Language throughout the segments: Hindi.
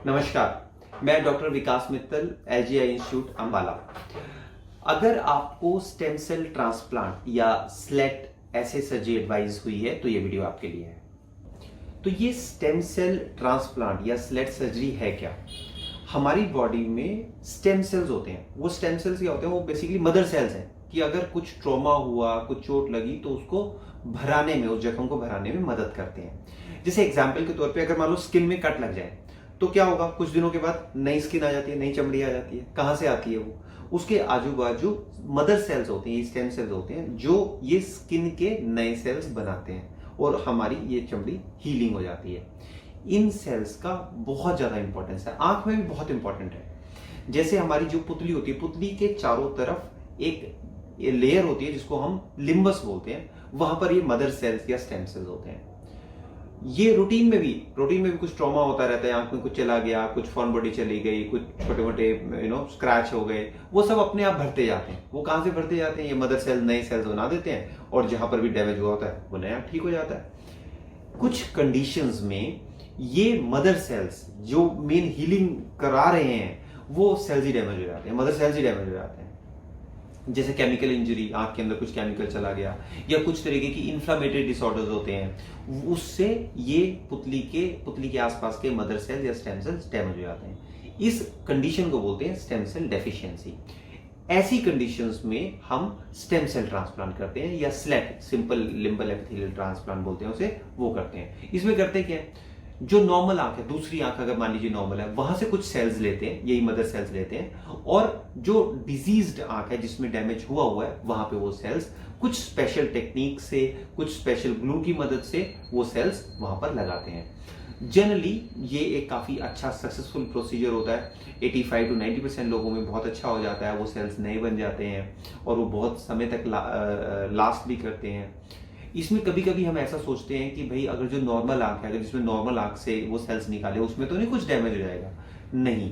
नमस्कार, मैं डॉक्टर विकास मित्तल, एसजीआई इंस्टीट्यूट अंबाला। अगर आपको स्टेम सेल ट्रांसप्लांट या स्लेट ऐसे सर्जरी एडवाइस हुई है तो ये वीडियो आपके लिए है। तो ये स्टेम सेल ट्रांसप्लांट या स्लेट सर्जरी है क्या? हमारी बॉडी में स्टेम सेल्स होते हैं। वो स्टेम सेल्स क्या होते हैं? वो बेसिकली मदर सेल्स हैं कि अगर कुछ ट्रॉमा हुआ, कुछ चोट लगी तो उसको भराने में, उस जख्म को भराने में मदद करते हैं। जैसे एग्जाम्पल के तौर पे अगर मान लो स्किन में कट लग जाए तो क्या होगा? कुछ दिनों के बाद नई स्किन आ जाती है, नई चमड़ी आ जाती है। कहां से आती है वो? उसके आजू बाजू मदर सेल्स होते हैं, स्टेम सेल्स होते हैं जो ये स्किन के नए सेल्स बनाते हैं और हमारी ये चमड़ी हीलिंग हो जाती है। इन सेल्स का बहुत ज्यादा इंपॉर्टेंस है। आंख में भी बहुत इंपॉर्टेंट है। जैसे हमारी जो पुतली होती है, पुतली के चारों तरफ एक लेयर होती है जिसको हम लिम्बस बोलते हैं। वहां पर ये मदर सेल्स या स्टेम सेल्स होते हैं। ये रूटीन में भी कुछ ट्रॉमा होता रहता है। आंख में कुछ चला गया, कुछ फॉरेन बॉडी चली गई, कुछ छोटे मोटे स्क्रैच हो गए, वो सब अपने आप भरते जाते हैं। वो कहां से भरते जाते हैं? ये मदर सेल नए सेल्स बना देते हैं और जहां पर भी डैमेज हुआ होता है वो नया ठीक हो जाता है। कुछ कंडीशंस में ये मदर सेल्स जो मेन हीलिंग करा रहे हैं वो सेल्स ही डैमेज हो जाते हैं, मदर सेल्स ही डैमेज हो जाते हैं। जैसे केमिकल इंजरी, आंख के अंदर कुछ केमिकल चला गया या कुछ तरीके की इंफ्लामेटरी डिसऑर्डर्स होते हैं, उससे ये पुतली के आसपास के मदर सेल या स्टेम सेल्स डैमेज हो जाते हैं। इस कंडीशन को बोलते हैं स्टेम सेल डेफिशिएंसी। ऐसी कंडीशंस में हम स्टेम सेल ट्रांसप्लांट करते हैं या slate, simple limbal epithelial transplant बोलते हैं उसे, वो करते हैं। इसमें करते क्या है? जो नॉर्मल आंख है, दूसरी आंख अगर मान लीजिए नॉर्मल है, वहां से कुछ सेल्स लेते हैं, यही मदर सेल्स लेते हैं, और जो डिजीज्ड आंख है जिसमें डैमेज हुआ है वहां पे वो सेल्स कुछ स्पेशल टेक्निक से, कुछ स्पेशल ग्लू की मदद से वो सेल्स वहां पर लगाते हैं। जनरली ये एक काफी अच्छा सक्सेसफुल प्रोसीजर होता है। 85 to 90% लोगों में बहुत अच्छा हो जाता है। वो सेल्स नए बन जाते हैं और वो बहुत समय तक लास्ट भी करते हैं। इसमें कभी कभी हम ऐसा सोचते हैं कि भाई अगर जो नॉर्मल आंख है, अगर जिसमें नॉर्मल आंख से वो सेल्स निकाले उसमें तो नहीं कुछ डैमेज हो जाएगा। नहीं,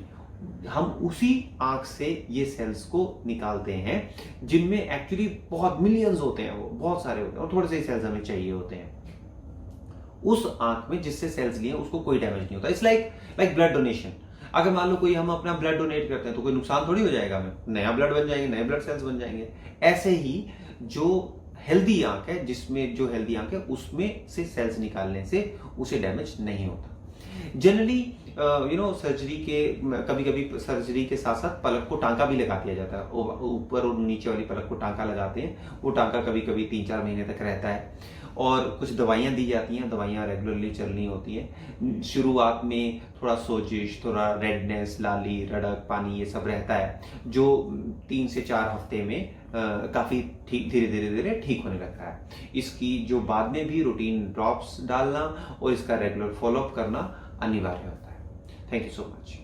हम उसी आंख से ये सेल्स को निकालते हैं जिनमें एक्चुअली बहुत मिलियंस होते हैं, वो बहुत सारे होते हैं और थोड़े से सेल्स हमें चाहिए होते हैं। उस आंख में जिससे सेल्स लिए उसको कोई डैमेज नहीं होता। It's like blood donation. अगर मान लो कोई हम अपना ब्लड डोनेट करते हैं तो कोई नुकसान थोड़ी हो जाएगा, हमें नया ब्लड बन जाएंगे, नए ब्लड सेल्स बन जाएंगे। ऐसे ही जो हेल्दी आंख है, जिसमें जो हेल्दी आंख है उसमें से सेल्स निकालने से उसे डैमेज नहीं होता। जनरली सर्जरी के, कभी कभी सर्जरी के साथ साथ पलक को टांका भी लगा दिया जाता है। ऊपर और नीचे वाली पलक को टांका लगाते हैं। वो टांका कभी कभी 3-4 महीने तक रहता है और कुछ दवाइयां दी जाती हैं। दवाइयां रेगुलरली चलनी होती हैं। शुरुआत में थोड़ा सोजिश, थोड़ा रेडनेस, लाली, रड़क, पानी, ये सब रहता है जो 3 से 4 हफ्ते में काफी ठीक, धीरे धीरे ठीक होने लगता है। इसकी जो बाद में भी रूटीन ड्रॉप्स डालना और इसका रेगुलर फॉलोअप करना अनिवार्य होता है। Thank you so much.